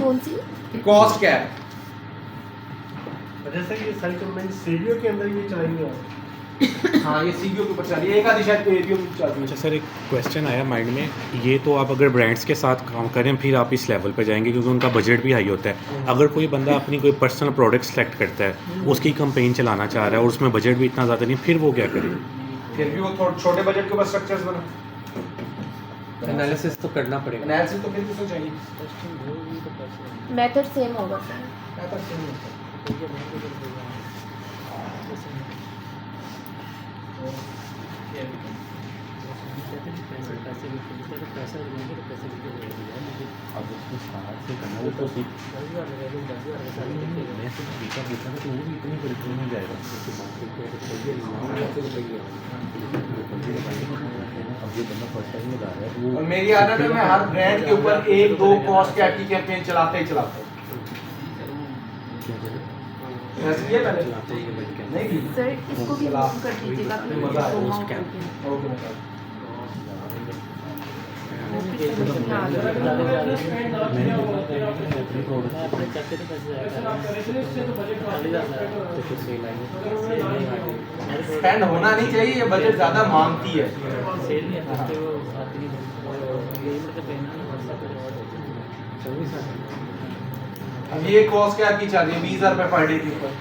कौन सी? Cost cap. जैसे ये सारी कंपनी सीबीओ के अंदर ये चलाएंगे आप? हाँ, ये सीबीओ के ऊपर चल रही है, एक आधी शायद एबीओ में चल रही है। अच्छा सर, एक क्वेश्चन आया माइंड में, ये तो आप अगर ब्रांड्स के साथ काम करें फिर आप इस लेवल पे जाएंगे क्योंकि उनका बजट भी हाई होता है। अगर कोई बंदा अपनी कोई पर्सनल प्रोडक्ट सेलेक्ट करता है, उसकी कंपेन चलाना चाह रहा है और उसमें बजट भी इतना ज़्यादा नहीं, फिर वो क्या करे? फिर भी वो थोड़े छोटे बजट के ऊपर स्ट्रक्चर्स बना। एनालिसिस तो करना पड़ेगा। एनालिसिस तो फिर किसको चाहिए? मेथड सेम होगा सर। अब उसको स्टार्ट से करना वो तो सीख मैं सिर्फ देखा था तो वो भी इतनी परेशानी में जाएगा। अब ये बंदा फर्स्ट टाइम में जा रहा है तो और मेरी आदत है, मैं हर ब्रांड के ऊपर एक दो कॉस्ट कैप की कैंपेन चलाते ही चलाता हूँ। ऐसे ये पहले नहीं की सर इसको भी zoom कर दीजिएगा प्लीज। मजा आया zoom उस out कैप। करके। ओके बता। स्पेंड होना नहीं चाहिए, ये बजट ज़्यादा मांगती है। अब ये कॉस्ट कैप की चल रही है 20,000 रुपये पर डे के ऊपर।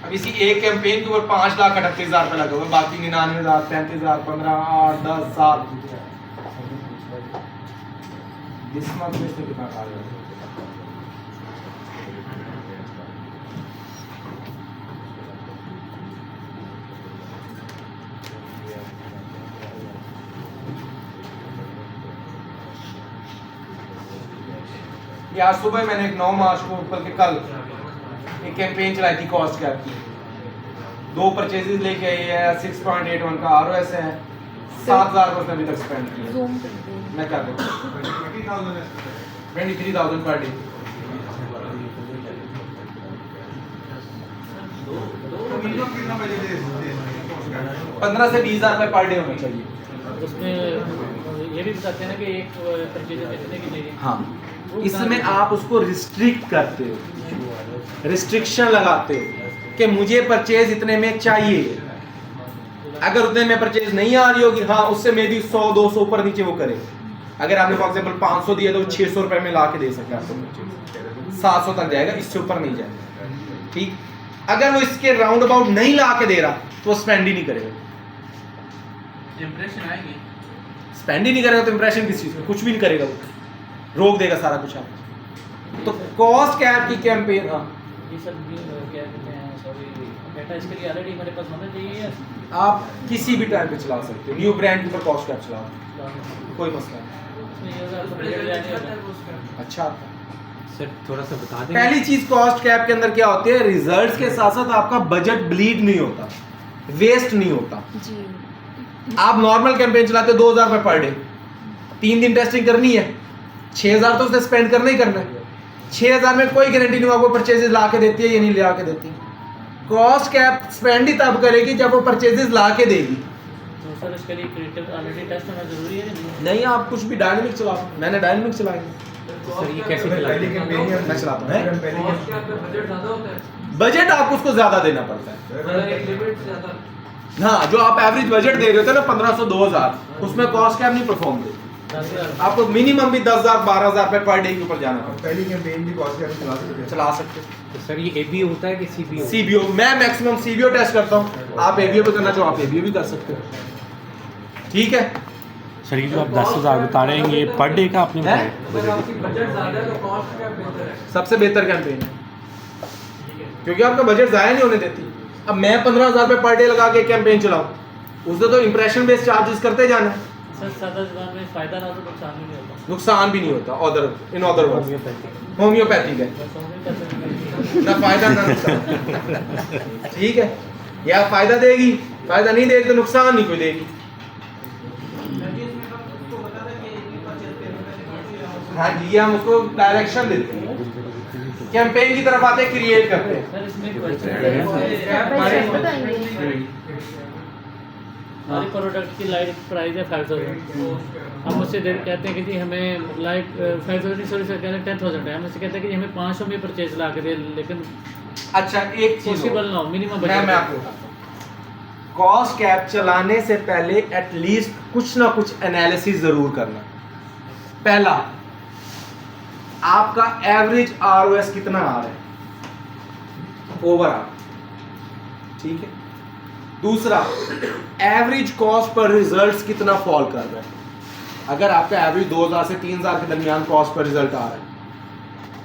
अब इसी एक कैंपेन के ऊपर 5,38,000 रुपये लगे हुए, बाकी 99,000, 33,000, 15, 8, 10, 7 इस मंथ में से कितना आ गया? ये आज सुबह मैंने एक 9 मार्च को बल्कि कल एक कैंपेन चलाई थी कॉस्ट कैप की। 2 परचेजेस लेके आई है, 6.81 का आरओएस है, 7,000 रुपये अभी तक स्पेंड किया। zoom कर दीजिए। मैं क्या करूँ? 23,000 पर डे। कितना बजट है? 15 से 20,000 रुपये पर डे होना चाहिए। उसमें ये भी बताते हैं ना कि एक परचेज कितने की चाहिए। हाँ, इसमें आप उसको रिस्ट्रिक्ट करते हो, रिस्ट्रिक्शन लगाते हो कि मुझे परचेज इतने में चाहिए। अगर उतने में परचेज नहीं आ रही होगी, हाँ उससे मे भी 100-200 ऊपर नीचे वो करे। अगर आपने फॉर एग्जाम्पल 500 दिया तो 600 रुपये में ला के दे सकते हैं आपको परचेज, 700 तक जाएगा, इससे ऊपर नहीं जाएगा। ठीक, अगर वो इसके राउंड अबाउट नहीं ला के दे रहा तो वो स्पेंड ही नहीं करेगा। इंप्रेशन आएगी। स्पेंड ही नहीं करेगा तो इंप्रेशन किस चीज़ का? कुछ भी नहीं करेगा, वो रोक देगा सारा कुछ आप। तो कॉस्ट कैप की कैंपेन, हाँ ये सब भी क्या कहते हैं, सॉरी डेटा इसके लिए ऑलरेडी हमारे पास होना चाहिए या आप किसी भी टाइम पे चला सकते हो। न्यू ब्रांड के ऊपर कॉस्ट कैप चलाओ, कोई मसला नहीं। उसमें ये होगा, आपको बजट जाने होगा। अच्छा, सर थोड़ा सा बता दें। पहली चीज कॉस्ट कैप के अंदर क्या होती है, रिजल्ट्स के साथ साथ आपका बजट ब्लीड नहीं होता, वेस्ट नहीं होता। जी। आप नॉर्मल कैंपेन चलाते हो 2,000 रुपये पर डे, 3 दिन टेस्टिंग करनी है, 6,000 तो उसने स्पेंड करना ही करना है। 6,000 में कोई गारंटी नहीं आपको परचेजेस ला के देती है या नहीं ला के देती। कॉस्ट कैप स्पेंड ही तब करेगी जब वो परचेजेस ला के देगी। तो सर इसके लिए क्रिएटिव ऑलरेडी टेस्ट होना जरूरी है या नहीं? नहीं, आप कुछ भी डायनामिक चलाओ, मैंने डायनामिक चलाया, सर ये कैसे पहली चलाएंगे? कैंपेन मैं चलाता हूँ। पहली बजट आपको उसको ज्यादा देना पड़ता है। कैंपेन हाँ, जो आप एवरेज बजट दे रहे थे ना 1,500 2,000, उसमें कॉस्ट कैप नहीं परफॉर्म दे। 10,000 आपको मिनिमम भी 10,000 12,000 रुपये पर डे के ऊपर जाना पड़ता पहली कैंपेन भी कॉस्ट कैप चला सकते है। हैं। चला सकते तो सर ये एबी होता है कि सीबी? सीबीओ, मैं मैक्सिमम सीबीओ टेस्ट करता हूँ। आप एबीओ पे करना चाहो आप एबीओ भी कर सकते हो। ठीक है, सर ये जो आप 10,000 बता रहे हैं ये पर डे का आपने बताया? सबसे बेहतर कैंपेन है क्योंकि आपका बजट ज़ाया नहीं होने देती। अब मैं 15,000 रुपये पर डे लगा के कैंपेन चलाऊँ, उससे तो इंप्रेशन बेस्ड चार्जेस करते जाना, सर सादा जुबान में फायदा ना हो तो नुकसान भी नहीं होता। नुकसान भी नहीं होता। इन अदर वर्ड्स होम्योपैथिक है, बस हम नहीं कर सकते। ना फायदा ना नुकसान। ठीक है, या फायदा देगी, फायदा नहीं देगी तो नुकसान नहीं कोई देगी। हाँ जी, हम उसको डायरेक्शन देते हैं, कैंपेन की तरफ आते हैं, क्रिएट करते हैं। सर इसमें स्टेप बाय स्टेप बताएंगे। हमारी प्रोडक्ट की लाइट प्राइस है 5000, हम मुझसे कहते हैं कि जी हमें लाइट 5000 सॉरी सर कह रहे हैं 10,000 है, हम उससे कहते हैं कि हमें 500 में परचेज ला के दे, लेकिन अच्छा एक चीज पॉसिबल ना हो, मिनिमम मैं आपको बताता हूँ, कॉस्ट कैप चलाने से पहले एटलीस्ट कुछ ना कुछ एनालिसिस जरूर करना। पहला, आपका एवरेज आरओएस कितना आ रहा है ओवरऑल, ठीक है। दूसरा, एवरेज कॉस्ट पर रिजल्ट्स कितना फॉल कर रहा है। अगर आपका एवरेज 2000 से 3000 के दरमियान कॉस्ट पर रिजल्ट आ रहा है,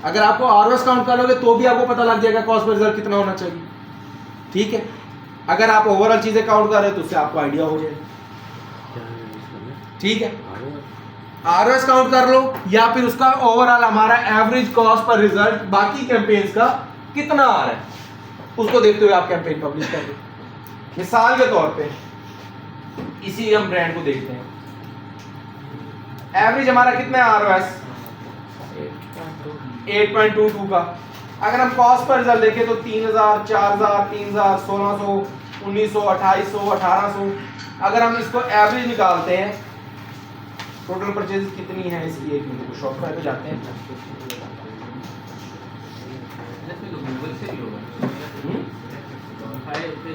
अगर आपको आरओएस काउंट कर लोगे तो भी आपको पता लग जाएगा कॉस्ट पर रिजल्ट कितना होना चाहिए, ठीक है। अगर आप ओवरऑल चीजें काउंट कर रहे हो तो उससे आपको आइडिया हो जाएगा, ठीक है। आरओएस काउंट कर लो या फिर उसका ओवरऑल हमारा एवरेज कॉस्ट पर रिजल्ट बाकी कैंपेन्स का कितना आ रहा है, उसको देखते हुए आप कैंपेन पब्लिश कर दो। मिसाल के तौर पे इसी हम ब्रांड को देखते हैं, एवरेज हमारा कितना है आरओएस 8.22 का। अगर हम कॉस्ट पर रिजल्ट देखें तो 3000, 4000, 3000, 1600, 1900, 2800, 1800। अगर हम इसको एवरेज निकालते हैं, टोटल परचेज कितनी है इसकी, एक मिनट को शॉपफाई पे जाते हैं। गूगल से भी होगा,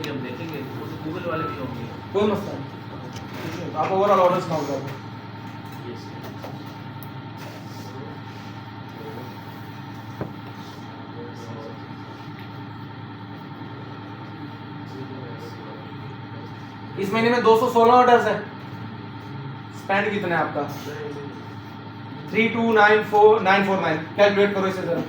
हम देखेंगे गूगल वाले भी होंगे, कोई मसला नहीं, आप ओवरऑल ऑर्डर्स काउंट कर दो। इस महीने में 216 ऑर्डर्स है, स्पेंड कितना है आपका 3294949। कैलकुलेट करो इसे जरा।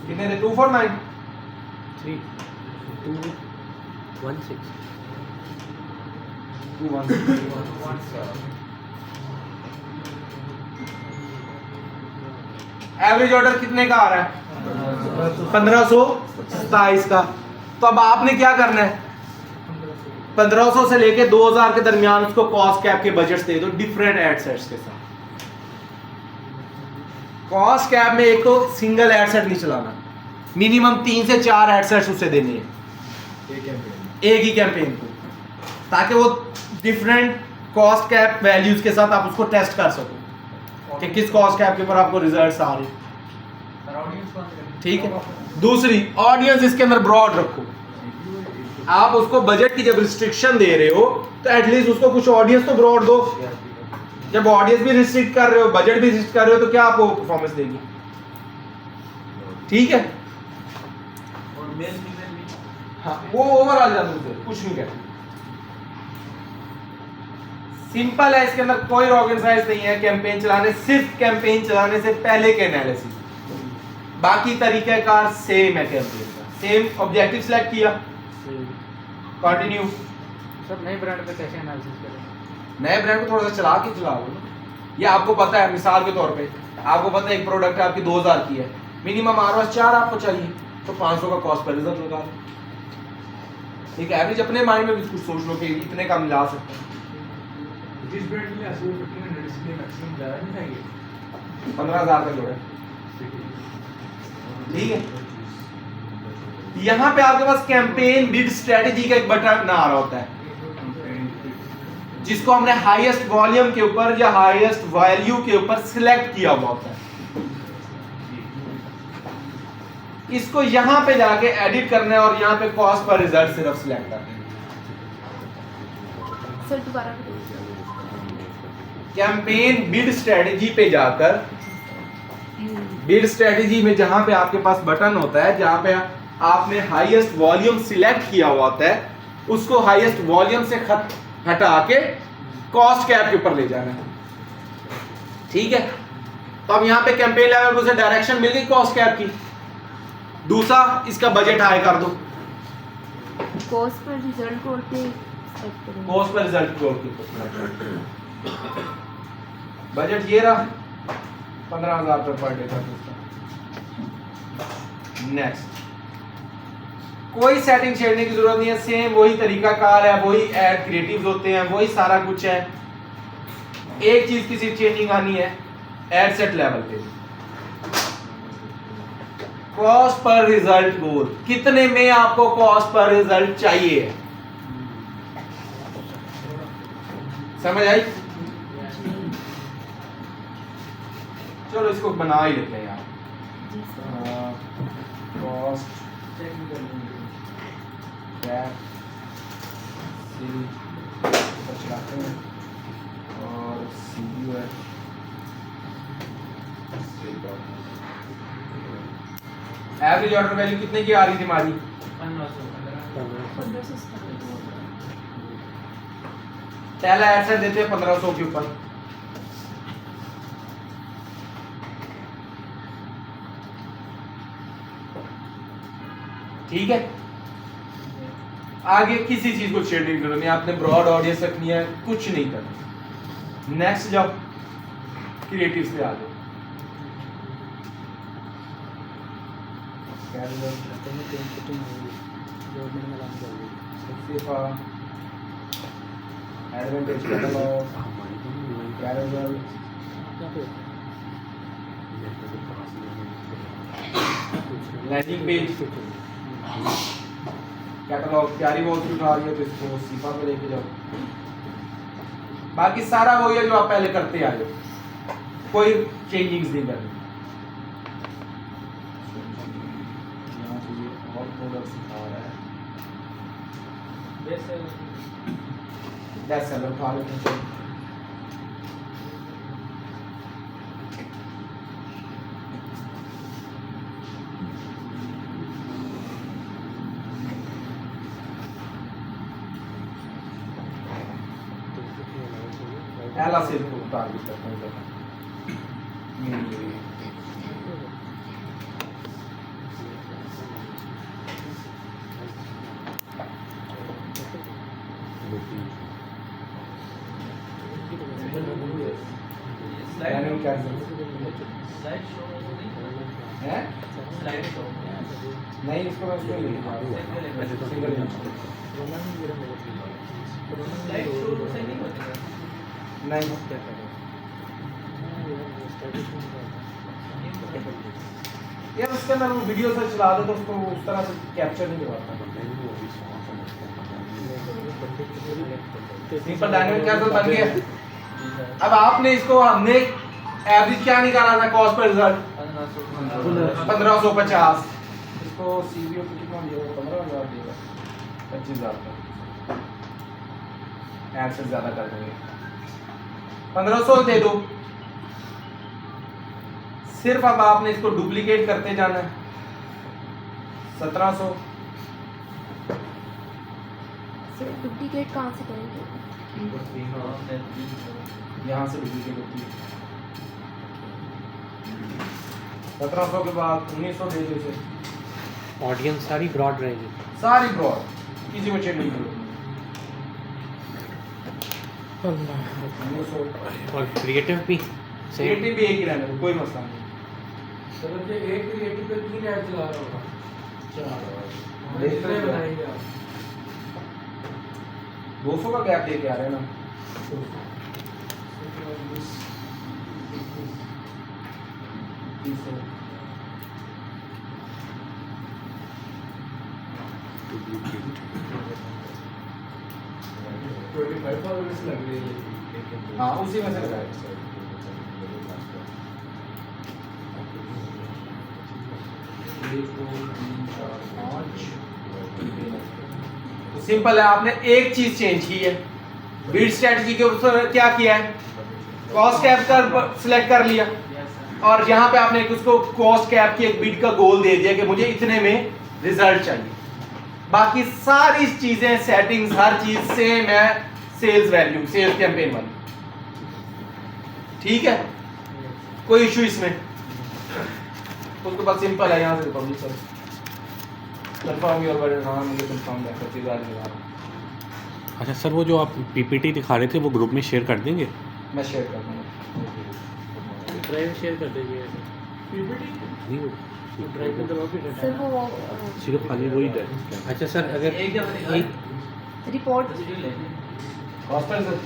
कितने थे 249 एवरेज ऑर्डर कितने का आ रहा है 1527 का। तो अब आपने क्या करना है, 1500 से लेके 2000 के दरमियान उसको कॉस्ट कैप के बजट दे दो डिफरेंट एड सेट्स के साथ। कॉस्ट कैप में एक तो सिंगल एड सेट नहीं चलाना, मिनिमम 3 से 4 एड सेट्स उसे देने हैं एक ही कैंपेन को, ताकि वो डिफरेंट कॉस्ट कैप वैल्यूज के साथ आप उसको टेस्ट कर सको कि किस कॉस्ट कैप के ऊपर आपको रिजल्ट्स आ रहे हैं, ठीक है। दूसरी, ऑडियंस इसके अंदर ब्रॉड रखो। आप उसको बजट की जब रिस्ट्रिक्शन दे रहे हो तो एटलीस्ट उसको कुछ ऑडियंस तो ब्रॉड दो। जब ऑडियंस भी रिस्ट्रिक्ट कर रहे हो, बजट भी रिस्ट्रिक्ट कर रहे हो, तो क्या आपको परफॉर्मेंस देगी, ठीक है। और मेल फीमेल भी, हाँ, वो ओवरऑल जाता है, कुछ नहीं कहते, सिंपल है। इसके अंदर कोई रॉकेट साइंस नहीं है कैंपेन चलाने, सिर्फ कैंपेन चलाने से पहले के एनालिसिस, बाकी तरीकाकार सेम है कैंपेन का। सेम ऑब्जेक्टिव सिलेक्ट किया, कंटिन्यू। सब नए ब्रांड पे कैसे एनालिसिस करें? नए ब्रांड को थोड़ा सा चला के चलाओ ना। ये आपको पता है, मिसाल के तौर पे आपको पता है एक प्रोडक्ट आपकी 2000 की है, मिनिमम आरओएस 4 आपको चाहिए, तो 500 का कॉस्ट पर रिजल्ट लगा लो। ठीक है, एवरेज अपने माइंड में भी कुछ सोच लो कि इतने का मिला सकते हैं। जिस ब्रांड के लिए 1500 इसलिए मैक्सिमम ज़्यादा नहीं चाहिए, 15,000 का जोड़ा, ठीक है। यहाँ पे आपके पास कैंपेन बिड स्ट्रेटेजी का एक बटन आ रहा होता है, जिसको हमने हाईएस्ट वॉल्यूम के ऊपर या हाईएस्ट वैल्यू के ऊपर सिलेक्ट किया हुआ होता है। इसको यहाँ पे जाके एडिट करना है और यहाँ पे कॉस्ट पर रिजल्ट सिर्फ सिलेक्ट करना है। सर दोबारा कैंपेन बिड स्ट्रेटेजी पे जाकर, बिड स्ट्रेटेजी में जहां पे आपके पास बटन होता है, जहां पे आपने हाईएस्ट वॉल्यूम सिलेक्ट किया हुआ होता है, उसको हाईएस्ट वॉल्यूम से हटा के कॉस्ट कैप के ऊपर ले जाना है, ठीक है। तो अब यहाँ पे कैंपेन लेवल को से डायरेक्शन मिल गई कॉस्ट कैप की। दूसरा, इसका बजट हाई कर दो, कॉस्ट पर रिजल्ट कोड पे सेट करेंगे। कॉस्ट पर रिजल्ट कोड के बजट ये रहा 15,000 पर डे का। नेक्स्ट, कोई सेटिंग छेड़ने की जरूरत नहीं है, सेम वही तरीका कार है, वही एड क्रिएटिव्स होते हैं, वही सारा कुछ है। एक चीज की सिर्फ चेंजिंग आनी है एड सेट लेवल पे, कॉस्ट पर रिजल्ट गोल, कितने में आपको कॉस्ट पर रिजल्ट चाहिए, समझ आई? चलो इसको बना ही लेते हैं यार, कॉस्ट चलाते हैं और CPU है, एवरेज ऑर्डर वैल्यू कितने की आ रही थी हमारी? 1500 पहला एसेट देते हैं 1500 के ऊपर, ठीक है। आगे किसी चीज को शेडिंग करो नहीं, आपने ब्रॉड ऑडियंस रखनी है, कुछ नहीं करना। नेक्स्ट जाओ, क्रिएटिव पे आ जाओ, advantage catalogue, carousel, landing page, catalogue, प्यारी वॉल से उठा रही है तो इसको सीफा पे लेके जाओ, बाकी सारा वही है जो आप पहले करते आए हो, कोई चेंजिंग्स नहीं करनी। यहाँ पे ये और प्रोडक्ट सिखा रहा है, बेस्ट सेलर उठा लेते हैं। पहला सेल को टारगेट करते हैं, स्लाइड है स्लाइड शो नहीं, इसको मैं उसको नहीं सिंगल स्लाइड शो से नहीं होता नहीं, यार उसके अंदर वो वीडियो से चला दो तो उसको उस तरह से कैप्चर नहीं करवाता। सिंपल डायनामिक कैसल बन गया। अब आपने इसको, हमने एवरेज क्या निकाला था, कॉस्ट पर रिजल्ट 1550, इसको सीबीओ को कितना दिया, 15,000 दिया, 25,000 का ऐड से ज्यादा कर देंगे, 1500 दे दो। सिर्फ अब आपने इसको डुप्लीकेट करते जाना है, 1700, सर डुप्लीकेट कहाँ से करेंगे? यहाँ से डुप्लीकेट होती है, 1700 के बाद 1900 दे दो इसे, ऑडियंस सारी ब्रॉड रहेगी। सारी ब्रॉड, किसी को चेक नहीं करो, 1900। और क्रिएटिव भी सेम। क्रिएटिव भी एक ही रहने दो, कोई मसला नहीं। सर ये एक क्रिएटिव पे 3 ऐड चला रहा होगा, कितने बनाएंगे आप? 200 का गैप लेके आ रहे हैं ना, लग रही है। हाँ उसी में से लगाए। तो सिंपल है, आपने एक चीज चेंज की है, बीट स्ट्रेटजी के ऊपर क्या किया है, कॉस्ट कैप कर सिलेक्ट कर लिया और यहाँ पे आपने उसको कॉस्ट कैप की एक बीट का गोल दे दिया कि मुझे इतने में रिजल्ट चाहिए। बाकी सारी चीजें, सेटिंग्स, हर चीज सेम है, सेल्स वैल्यू, सेल्स कैंपेन वाली, ठीक है, कोई इशू इसमें। उसके बाद सिंपल है, यहाँ से पब्लिश कर कंफर्म योर वर्ड, हाँ मुझे कंफर्म है, 25,000 के बाद। अच्छा सर, वो जो आप पीपीटी दिखा रहे थे वो ग्रुप में शेयर कर देंगे? मैं शेयर कर दूँगा। ड्राइव शेयर कर दीजिए। नहीं, वो ड्राइव के अंदर और भी डाटा सर है। वो सिर्फ खाली वही है। अच्छा सर, अगर एक जब एक रिपोर्ट कॉस्ट पर सर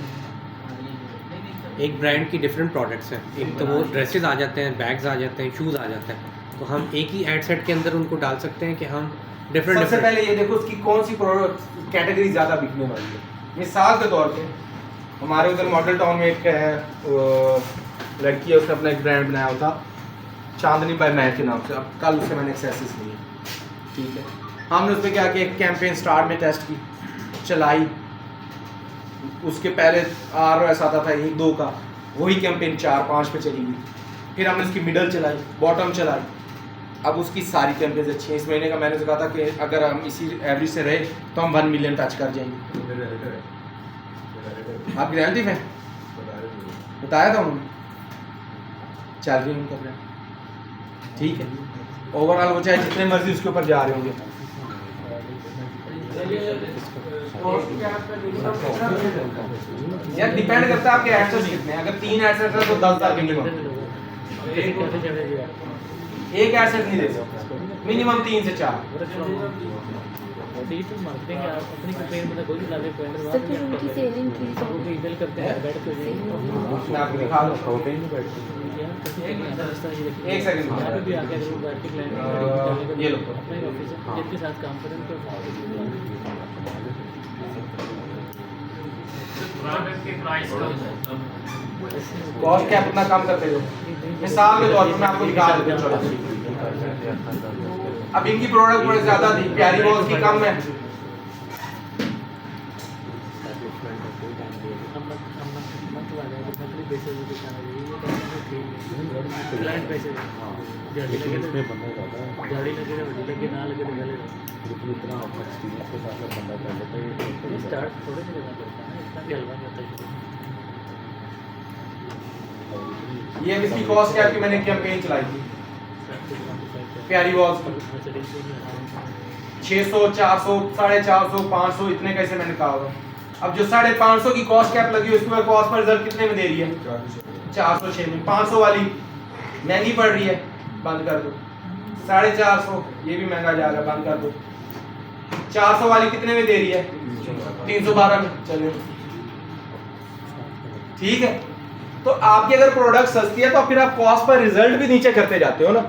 एक ब्रांड की डिफरेंट प्रोडक्ट्स हैं, एक तो वो ड्रेसेस आ जाते हैं, बैग्स आ जाते हैं, शूज़ आ जाते हैं, तो हम एक ही एड सेट के अंदर उनको डाल सकते हैं कि हम डिफरेंट सबसे पहले ये देखो उसकी कौन सी प्रोडक्ट कैटेगरी ज़्यादा बिकने वाली है। मिसाल के तौर पे हमारे उधर मॉडल टाउन में एक है लड़की है, उसने अपना एक ब्रांड बनाया हुआ था चांदनी बाय मैट के नाम से। अब कल उससे मैंने एक्सेसरीज ली, ठीक है। हमने उस पर क्या किया, एक कैंपेन स्टार्ट में टेस्ट की, चलाई। उसके पहले ROS आता था 1-2 का, वही कैंपेन 4-5 पे चली गई। फिर हमने उसकी मिडल चलाई, बॉटम चलाई। अब उसकी सारी कैंपेन अच्छी हैं। इस महीने का मैंने कहा था कि अगर हम इसी एवरेज से रहे तो हम 1 मिलियन टच कर जाएंगे। आपकी रिलेटिव है, बताया था उन्होंने, चल रही है उनका ब्रांड, ठीक है। ओवरऑल वो चाहे जितने मर्जी उसके ऊपर जा रहे होंगे। यार डिपेंड करता है आपके एडसेट्स कितने हैं। अगर 3 एडसेट्स है तो 10,000 मिनिमम, एक एडसेट नहीं दे सकते, मिनिमम 3 से 4। डिजिटल मार्केटिंग आप अपनी कैंपेन में कोई भी डाले पॉइंट सर फिर उनकी सेल इंक्रीज वो भी ईमेल करते हैं बैठ के मैं आपको दिखा दूँ, एक सेकंड यहाँ पे भी आके अगर वो बैठ के क्लाइंट ये लो। अपने ऑफिस जिनके साथ काम करें तो प्रोडक्ट के प्राइस का कॉस्ट कैप उतना कम करते हो। मिसाल के तौर पर मैं आपको दिखा देता हूँ, चलो। अब इनकी प्रोडक्ट बड़े ज़्यादा थी, प्यारी बॉस की कम है। क्लाइंट पैसे गाड़ी लगे तो गाड़ी लगे तो लगे ना लगे तो गले इतना एक्सपीरियंस के साथ बंदा कर लेता है स्टार्ट थोड़े से करना पड़ता है, इतना भी हलवा नहीं होता है। ये इसकी कॉस्ट कैप की मैंने कैंपेन चलाई थी, प्यारी बॉस की 600, 400, 450, 500 इतने कैसे मैंने कहा होगा। अब जो 550 की कॉस्ट कैप लगी है उसके बाद कॉस्ट पर रिजल्ट कितने में दे रही है? 406 में। 500 वाली महंगी पड़ रही है, बंद कर दो। 450 ये भी महंगा जा रहा है, बंद कर दो। 400 वाली कितने में दे रही है? 312 में। चलिए ठीक है। तो आपकी अगर प्रोडक्ट सस्ती है तो फिर आप कॉस्ट पर रिजल्ट भी नीचे करते जाते हो ना।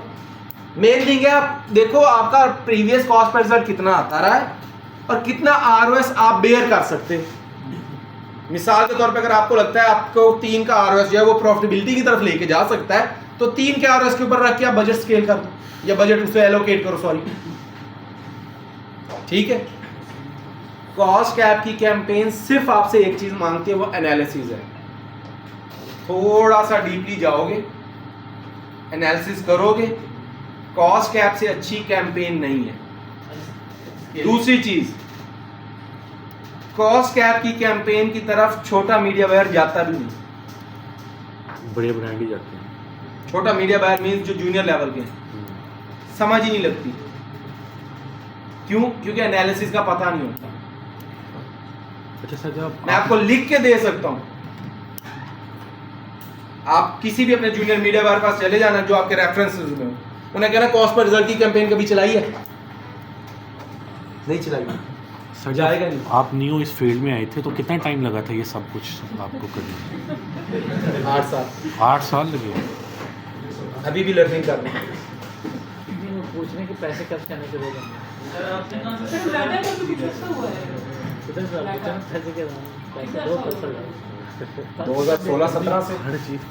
मेन थिंग है आप देखो आपका प्रीवियस कॉस्ट पर रिजल्ट कितना आता रहा है और कितना ROS आप बेयर कर सकते हैं। मिसाल के तौर पे अगर आपको लगता है आपको 3 का ROS जो है वो प्रॉफिटेबिलिटी की तरफ लेके जा सकता है तो 3 के ROS के ऊपर रख के आप बजट स्केल कर दो या बजट उसे एलोकेट करो, सॉरी, ठीक है। कॉस्ट कैप की कैंपेन सिर्फ आपसे एक चीज मांगती है, वो एनालिसिस है। थोड़ा सा डीपली जाओगे, एनालिसिस करोगे, कॉस्ट कैप से अच्छी कैंपेन नहीं है। दूसरी चीज, कॉस्ट कैप की कैंपेन की तरफ छोटा मीडिया बायर जाता भी नहीं। बड़े ब्रांड ही जाते हैं। छोटा मीडिया बायर मींस जो जूनियर लेवल के हैं, समझ ही नहीं लगती। क्यों? क्योंकि एनालिसिस का पता नहीं होता। अच्छा सर, जब मैं आपको लिख के दे सकता हूं, आप किसी भी अपने जूनियर मीडिया बायर पास चले जाना जो आपके रेफरेंसेस में हो, उन्हें कहना कॉस्ट पर रिजल्ट की कैंपेन कभी चलाई है? नहीं चलाई। सर जाएगा जब नहीं। आप न्यू इस फील्ड में आए थे तो कितना टाइम लगा था ये सब कुछ आपको करने? 8 साल 8 साल लगे। अभी भी लर्निंग कर रहे हैं। वो पूछने के पैसे खर्च करने के लिए पैसे के पैसे 2016-17 से हर चीज़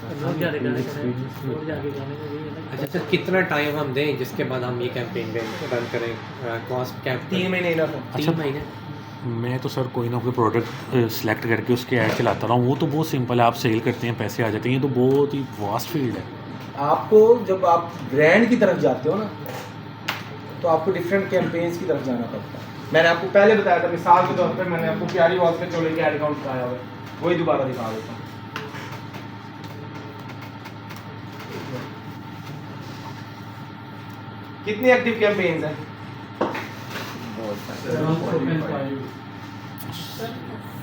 अच्छा सर, कितना टाइम हम दें जिसके बाद हम ये कैंपेन रन करें? कॉस्ट कैप 3 महीने इनफ है। 3 महीने। मैं तो सर कोई ना कोई प्रोडक्ट सेलेक्ट करके उसके ऐड चलाता रहा हूँ। वो तो बहुत सिंपल है, आप सेल करते हैं, पैसे आ जाते हैं। ये तो बहुत ही वास्ट फील्ड है। आपको जब आप ब्रांड की तरफ जाते हो ना तो आपको डिफरेंट कैंपेन्स की तरफ जाना पड़ता है। मैंने आपको पहले बताया था, मिसाल के तौर पे मैंने आपको प्यारी वॉच के चोले के एड अकाउंट दिखाया हुआ है, वही दोबारा दिखा देता हूँ। कितनी एक्टिव कैंपेन्स हैं?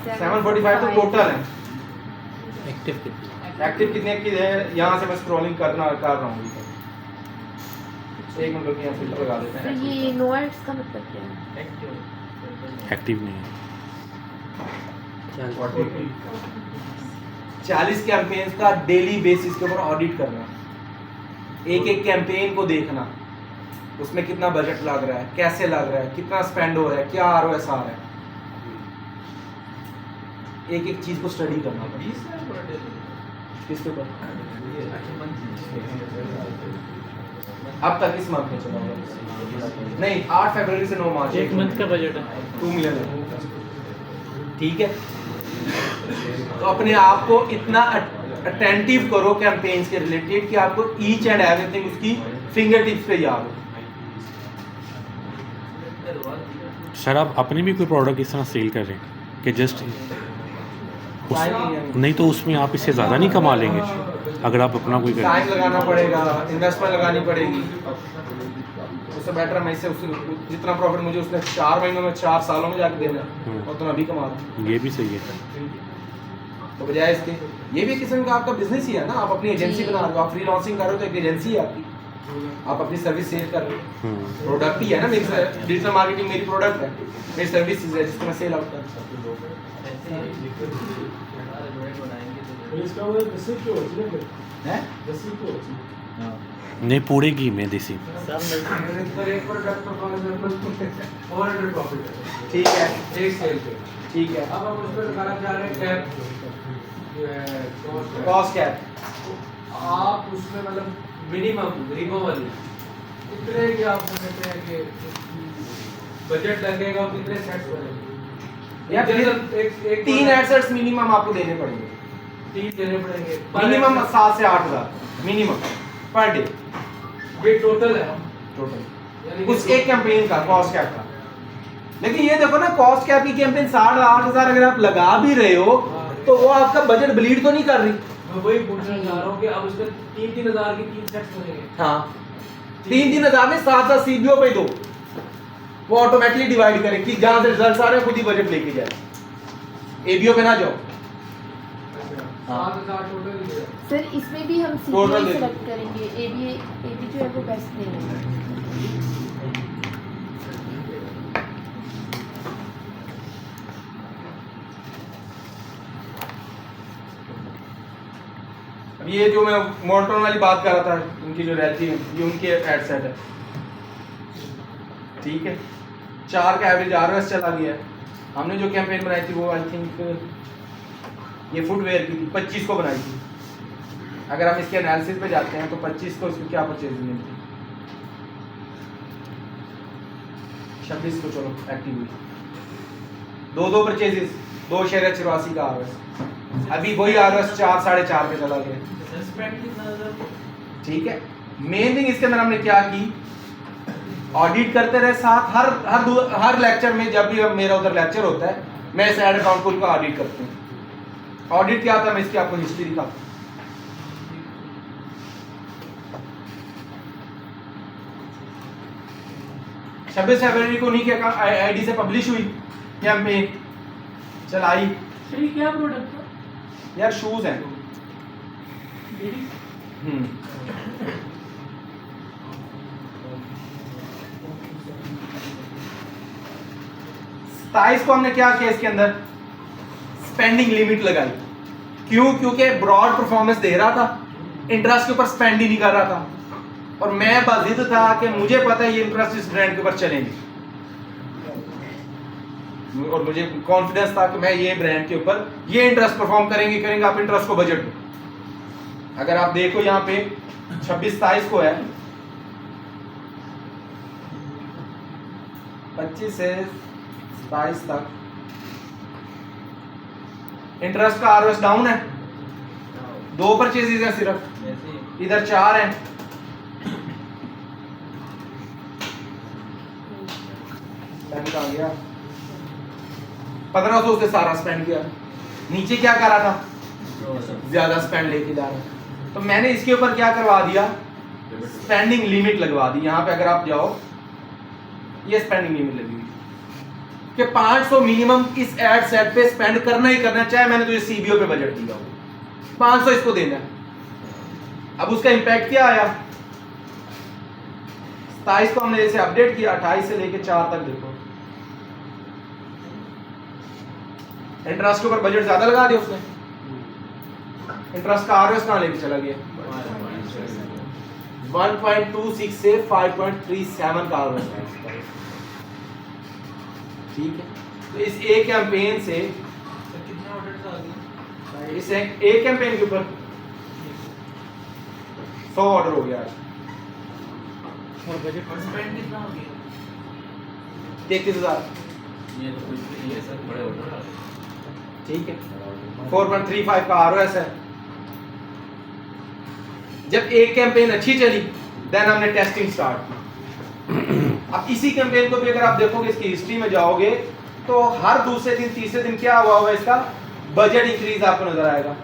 745 तो टोटल है। एक्टिव कितनी? एक्टिव कितने की है? यहाँ से मैं स्क्रॉलिंग कर रहा हूँ। एक मिनट रुकिए, यहाँ फिल्टर लगा देते तो हैं। ये नो एड्स का मतलब क्या है? एक्टिव नहीं है। 40 कैंपेन्स का डेली बेसिस के ऊपर ऑडिट करना, एक एक कैंपेन को देखना, उसमें कितना बजट लग रहा है, कैसे लग रहा है, कितना स्पेंड हो रहा है, क्या ROS आ रहा है, एक एक चीज को स्टडी करना पड़ेगा। किसके ऊपर? अब तक इस मंथ में चला होगा नहीं, 8 फरवरी से 9 मार्च, एक मंथ का बजट है 2 मिलियन। ठीक है, तो अपने आप को इतना अटेंटिव करो कैंपेन्स के रिलेटेड कि आपको ईच एंड एवरीथिंग उसकी फिंगर टिप्स पे याद हो। सर आप अपने भी कोई प्रोडक्ट इस तरह सेल कर रहे हैं कि जस्ट नहीं तो उसमें आप इससे ज़्यादा नहीं कमा लेंगे अगर आप अपना कोई करें? टाइम लगाना पड़ेगा, इन्वेस्टमेंट लगानी पड़ेगी, उससे बेटर मैं इससे जितना प्रॉफिट मुझे उसने 4 महीनों में 4 सालों में जाके देना और तुम अभी कमा रहे। ये भी सही है। तो बजाय इसके ये भी किस्म का आपका बिजनेस ही है ना, आप अपनी एजेंसी बना रहे हो, आप फ्री लॉन्चिंग कर रहे हो तो एक एजेंसी है आपकी, आप अपनी सर्विस सेल कर रहे हो, प्रोडक्ट ही है ना, मेरी डिजिटल मार्केटिंग मेरी प्रोडक्ट है, मेरी सर्विस है जिसको मैं सेल आउट कर इसका वो रिसीव क्यों होती है फिर? हैं। रिसीव क्यों होती है? नहीं पूरे घी में देसी। पर एक प्रोडक्ट का फॉर एग्जांपल 400 प्रॉफिट है, ठीक है, एक सेल पे। ठीक है, अब हम उस पर लगाना चाह रहे हैं कैप, कॉस्ट कैप, आप उसमें मतलब मिनिमम रिबो वाली कितने की आप समझते हैं कि बजट लगेगा और कितने सेट्स बनेंगे? या फिर एक 3 एडसेट्स मिनिमम आपको देने पड़ेंगे, 3 देने पड़ेंगे मिनिमम 7 से 8 हज़ार मिनिमम पर डे, ये टोटल है टोटल यानी उस एक कैंपेन का कॉस्ट कैप का। लेकिन ये देखो ना, कॉस्ट कैप की कैंपेन 7-8 हज़ार अगर आप लगा भी रहे हो तो वो आपका बजट ब्लीड तो नहीं कर रही। मैं वही पूछना चाह रहा हूँ कि अब उसमें 3-3 हज़ार की 3 सेट्स बनेंगे। हाँ, 3-3 हज़ार में 7 CBO पे दो, वो ऑटोमेटिकली डिवाइड करें कि जहां से रिजल्ट आ रहे हैं खुद ही बजट लेके जाए, ABO पे ना जाओ। 7,000 टोटल ही है। सर इसमें भी हम Total CBO दे सेलेक्ट करेंगे, AB जो है वो बेस्ट देंगे। अब ये जो मैं मोनोटोन वाली बात कर रहा था, उनकी जो रहती है ये उनके एड सेट है, ठीक है, 4 का एवरेज ROS चला गया है। हमने जो कैंपेन बनाई थी वो आई थिंक ये फुटवेयर की थी, 25 को बनाई थी। अगर हम इसके एनालिसिस पे जाते हैं तो 25 को इसको क्या परचेज मिलती, 26 को चलो एक्टिव हुई, 2 परचेजेस, 2 शेयर 84 का ROS, अभी वही ROS 4-4.5 पे चला गया। ठीक है, मेन थिंग इसके अंदर हमने क्या की, ऑडिट करते रहे साथ, हर लेक्चर में जब भी मेरा उधर लेक्चर होता है मैं इस एड अकाउंट को ऑडिट करता हूँ। ऑडिट क्या था, मैं इसकी आपको हिस्ट्री दिखाता हूँ। छब्बीस फरवरी को उन्हीं के ID से पब्लिश हुई कैंपेन, चलाई। क्या प्रोडक्ट था? यार शूज हैं। सताइस को हमने क्या किया, इसके अंदर स्पेंडिंग लिमिट लगाई। क्यों? क्योंकि ब्रॉड परफॉर्मेंस दे रहा था, इंटरेस्ट के ऊपर स्पेंड ही नहीं कर रहा था, और मैं बाजिद था कि मुझे पता है ये इंटरेस्ट इस ब्रांड के ऊपर चलेंगे, और मुझे कॉन्फिडेंस था कि मैं ये ब्रांड के ऊपर ये इंटरेस्ट परफॉर्म करेंगे। आप इंटरेस्ट को बजट में अगर आप देखो यहाँ पे 26-27 को है, 25 से 27 तक इंटरेस्ट का ROS डाउन है, 2 परचेजेस है सिर्फ, इधर 4 हैं। स्पेंड आ गया 1500 से सारा स्पेंड किया, नीचे क्या कर रहा था, ज्यादा स्पेंड लेके जा रहा है। तो मैंने इसके ऊपर क्या करवा दिया, स्पेंडिंग लिमिट लगवा दी। यहाँ पे अगर आप जाओ, ये स्पेंडिंग लिमिट लगी हुई कि 500 मिनिमम इस एड सेट पे स्पेंड करना ही करना, चाहे मैंने तुझे CBO पे बजट दिया हो, 500 इसको देना है। अब उसका इंपैक्ट क्या आया, 27 को हमने जैसे अपडेट किया, 28 से लेके 4 तक देखो, इंटरेस्ट के ऊपर बजट ज्यादा लगा दिया उसने, इंटरेस्ट का आरओएस कहाँ लेके चला गया? 1.26 से 5.37 का आरओएस है। ठीक है, तो इस एक कैंपेन से कितने ऑर्डर्स आ गए? इस एक कैंपेन के ऊपर 100 ऑर्डर हो गया आज। और बजट स्पेंड कितना हो गया? 33,000। ये तो कुछ ये सब बड़े ऑर्डर आ गए। ठीक है, 4.35 का आरओएस है। जब एक कैंपेन अच्छी चली देन हमने टेस्टिंग स्टार्ट की। अब इसी कैंपेन को भी अगर आप देखोगे, इसकी हिस्ट्री में जाओगे तो हर दूसरे दिन तीसरे दिन क्या हुआ इसका बजट इंक्रीज आपको नजर आएगा।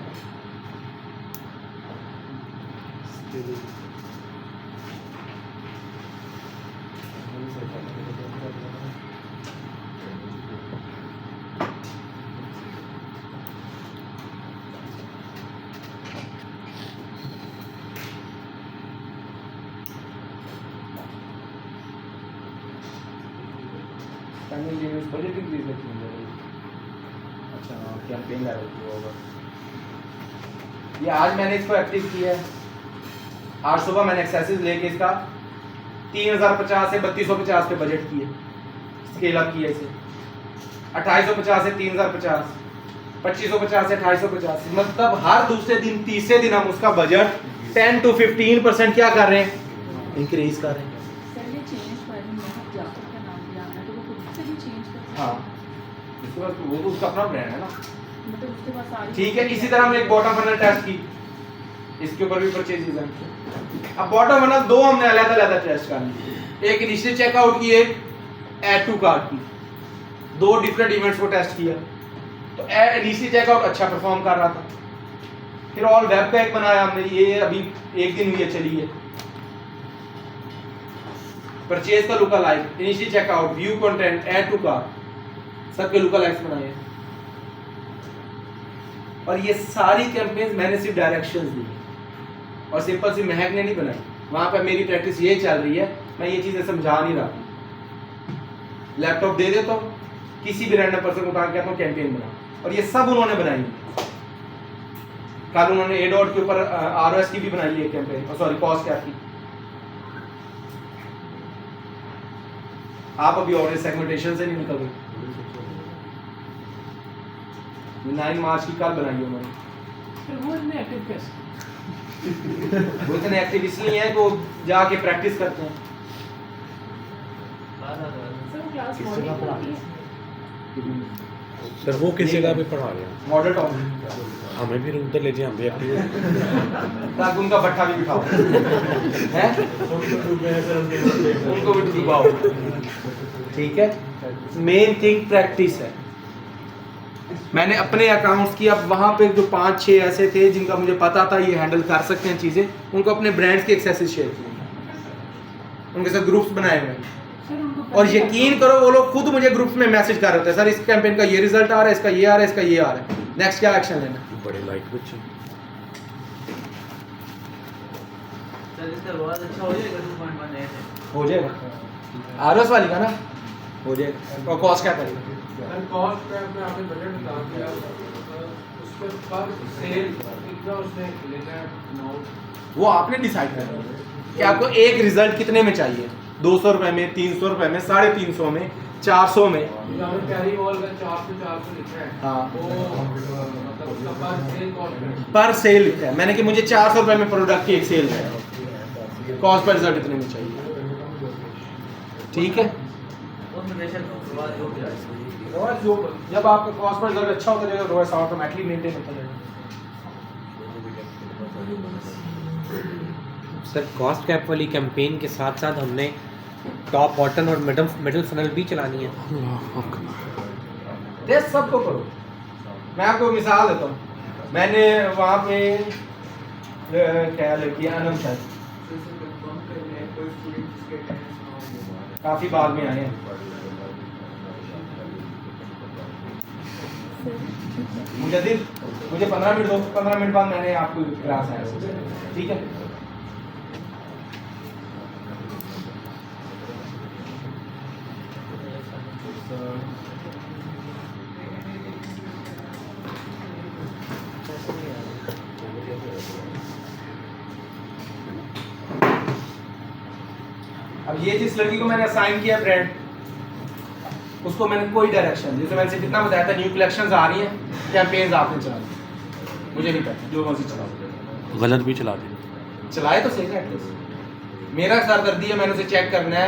बजट इंक्रीज अच्छा कैंपेन होगा। ये आज मैंने इसको एक्टिव किया है। आज सुबह मैंने एक्सेसिस लेके इसका 3050 से 3250 पे बजट किए, स्केल अप किया इसे 2850 से 3050, 2550 से 2850। मतलब हर दूसरे दिन तीसरे दिन हम उसका बजट 10 to 15% क्या कर रहे हैं, इंक्रीज कर रहे हैं। सर ये चेंज पर महक जाफर का नाम दिया आपने, तो वो खुद से भी चेंज कर सकते हैं? हाँ, इसके बाद वो तो उसका अपना ब्रांड है ना। मतलब उसके पास सारी ठीक है, इसी तरह हमने एक बॉटम फनल टेस्ट की, इसके ऊपर भी परचेज डिजाइन किया। अब बॉटम फनल दो हमने अलग-अलग टेस्ट करनी, एक इनिशियल चेकआउट की, एक ऐड टू कार्ट की। दो डिफरेंट इवेंट्स को टेस्ट किया। तो इनिशियल चेकआउट अच्छा परफॉर्म कर रहा था। फिर ऑल वेब का एक बनाया हमने, ये अभी एक दिन हुई है चली है। परचेज का look alike, initial checkout, view content, add to cart, सबके लुक अलाइक्स बनाए। और ये सारी कैंपेन्स मैंने सिर्फ डायरेक्शंस दी और सिंपल सी महक ने नहीं बनाई। वहां पर मेरी प्रैक्टिस ये चल रही है, मैं ये चीजें समझा नहीं रहा। लैपटॉप दे देता हूँ, किसी भी रैंडम पर्सन को उठा के कहता हूँ कैंपेन बना, और ये सब उन्होंने बनाई। कल उन्होंने एडॉट के ऊपर आरओएस की भी बनाई है कैंपेन, सॉरी कॉस्ट कैप की। आप अभी ऑडियंस सेगमेंटेशन से नहीं निकल गए। 9 मार्च की कल बनाई है उन्होंने। फिर वो इतने एक्टिव कैसे? वो इतने एक्टिव इसलिए हैं कि वो जाके प्रैक्टिस करते हैं। सर वो क्लास मॉर्निंग में होती है? सर वो किस जगह पे पढ़ा रहे हैं? मॉडल टाउन, हमें भी उधर ले जाए, हम भी एक्टिव। ताकि उनका भट्ठा भी बिठाओ हैं, उनको भी डुबाओ। ठीक है, मेन थिंग प्रैक्टिस है। मैंने अपने अकाउंट्स की, अब वहाँ पे जो 5-6 ऐसे थे जिनका मुझे पता था ये हैंडल कर सकते हैं चीज़ें, उनको अपने ब्रांड्स के एक्सेसेस शेयर किए, उनके साथ ग्रुप्स बनाए हुए हैं। सर उनको और यकीन करो वो लोग खुद मुझे ग्रुप्स में मैसेज कर रहे थे, सर इस कैंपेन का ये रिजल्ट आ रहा है, इसका ये आ रहा है, इसका ये आ रहा है, नेक्स्ट क्या एक्शन लेना है। बड़े लाइक बच्चे। सर इसका आवाज अच्छा हो जाएगा 2.1 हो जाएगा आरओएस वाली का ना, हो जाएगा। और कॉस्ट क्या करेगा? सर कॉस्ट पे आपने आपने बजट बता दिया, उस पे पर सेल कितना उसने लेना है अमाउंट? वो आपने डिसाइड करना है कि आपको एक रिजल्ट कितने में चाहिए, 200 रुपए में, 300 रुपए में, 350 में, 400 में। जो हमें कैरी वॉल का 400 लिखा है, हाँ। वो मतलब उसका पर सेल कॉस्ट है। पर सेल लिखा है मैंने कि मुझे 400 रुपए में प्रोडक्ट की एक सेल है, कॉस्ट पर रिजल्ट इतने में चाहिए। ठीक है, रोएस जो जब आपका कॉस्ट पर रिजल्ट अच्छा होता जाएगा, रोएस ऑटोमेटिकली मेंटेन होता जाएगा। सर कॉस्ट कैप वाली कैंपेन के साथ साथ हमने टॉप बॉटम और मिडल फनल भी चलानी है। टेस्ट सबको करो। मैं आपको मिसाल देता हूँ, मैंने वहाँ पे क्या लड़की अनंत है, काफी बाद में आए हैं। मुजद्दिद मुझे 15 मिनट दो, 15 मिनट बाद मैंने आपको क्लास है, ठीक है। अब ये जिस लड़की को मैंने असाइन किया ब्रांड, उसको मैंने कोई डायरेक्शन, जैसे मैंने सिर्फ इतना बताया था न्यू कलेक्शंस आ रही हैं, कैंपेन्स आपने चला दी, मुझे नहीं पता, जो मर्जी चलाओ, गलत भी चला दें। चलाए तो सही ना एटलीस्ट। मेरा सरदर्दी है, मैंने उसे चेक करना है,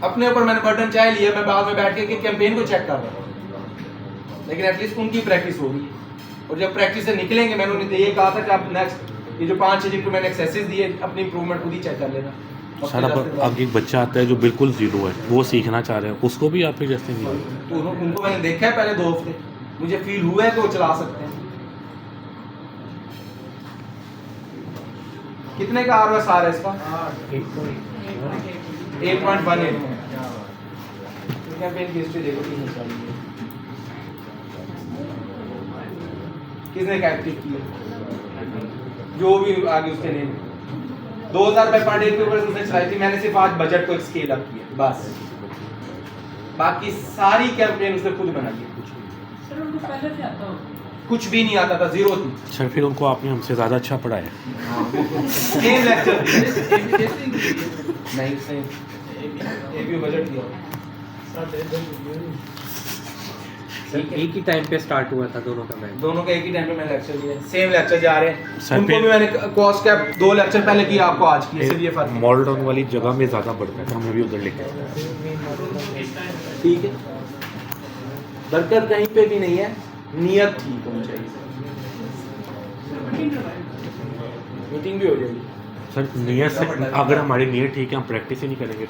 अपने ऊपर मैंने बर्डन चाहे लिया, मैं बाद में बैठ के कैंपेन को चेक कर रहा हूँ, लेकिन एटलीस्ट उनकी प्रैक्टिस हो रही है। और जब प्रैक्टिस से निकलेंगे, मैंने उन्हें ये कहा था कि आप नेक्स्ट ये जो 5-6 जिनको मैंने एक्सरसाइज दिए, अपनी इंप्रूवमेंट खुद ही चेक कर लेना। सर अब एक बच्चा आता है जो बिल्कुल ज़ीरो है, वो सीखना चाह रहा है, उसको भी आप ही जैसे नहीं? तो उनको मैंने देखा है पहले 2 हफ्ते, मुझे फील हुआ है कि वो चला सकते हैं। कितने का ROS है इसका? 8.18। कैंपेन की हिस्ट्री देखो, 3 साल की। किसने एक्टिव किया, जो भी आगे उसके नेम, 2000 रुपए पर डे के ऊपर उसने चलाई थी। मैंने सिर्फ आज बजट को स्केल अप किया बस, बाकी सारी कैंपेन उसने खुद बनाई है। सर उनको पहले से आता हो? कुछ भी नहीं आता था, जीरो थी। सर फिर उनको आपने हमसे ज़्यादा अच्छा पढ़ाया। सेम लेक्चर नहीं, सेम एक भी बजट दिया, एक ही टाइम पे स्टार्ट हुआ था दोनों का बैच। दोनों का एक ही टाइम पे मैंने लेक्चर दिया, सेम लेक्चर जा रहे हैं। सर, उनको फिर- भी मैंने कॉस्ट कैप 2 लेक्चर पहले किया, आपको आज किया, सिर्फ ये फर्क है। मॉडल टाउन वाली जगह में ज़्यादा बढ़ता है, तो हमें भी उधर लेके ठीक है, बरकत कहीं पे भी नहीं है, नियत ठीक होनी चाहिए। मीटिंग भी हो जाएगी, सर नियत से, अगर हमारी नियत ठीक है, हम प्रैक्टिस ही नहीं करेंगे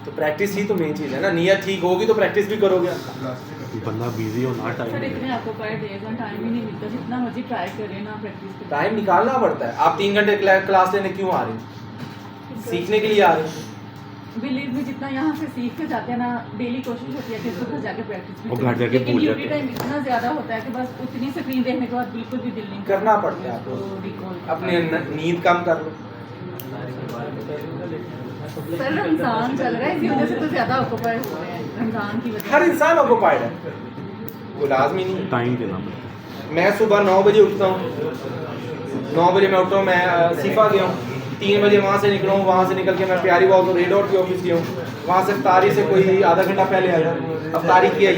तो प्रैक्टिस ही तो मेन चीज़ है ना। नियत ठीक होगी तो प्रैक्टिस भी करोगे। फिर बंदा बिजी हो ना, टाइम सर नहीं इतने आपको पर डेज में टाइम ही नहीं मिलता, जितना मर्जी ट्राई करें ना प्रैक्टिस करें। टाइम निकालना पड़ता है। आप 3 घंटे क्लास लेने क्यों आ रहे हैं? सीखने के लिए आ रहे हैं। बिलीव में जितना यहाँ से सीख के जाते हैं ना, डेली कोशिश होती है कि इसको घर जाके प्रैक्टिस भी और करें। घर जाके लेकिन भूल ड्यूटी जाते हैं। टाइम इतना ज़्यादा होता है कि बस उतनी स्क्रीन देखने के बाद बिल्कुल भी दिल नहीं करना पड़ता है आपको, अपने नींद कम कर लो। सर रमज़ान चल रहा है, इसी वजह से तो ज़्यादा ऑक्यूपाइड हो रहे हैं, रमज़ान की वजह हर इंसान ऑक्यूपाइड है, कोई लाजमी नहीं। टाइम देना पड़ता है। मैं सुबह 9 बजे उठता हूँ, 9 बजे मैं उठता हूँ, मैं सीफा गया हूँ, 3 बजे वहाँ से निकला हूँ, वहाँ से निकल के मैं प्यारी बाग रेड आउट के ऑफिस गया हूँ, वहाँ से अफ्तारी से कोई आधा घंटा पहले आया, अफ्तारी किया।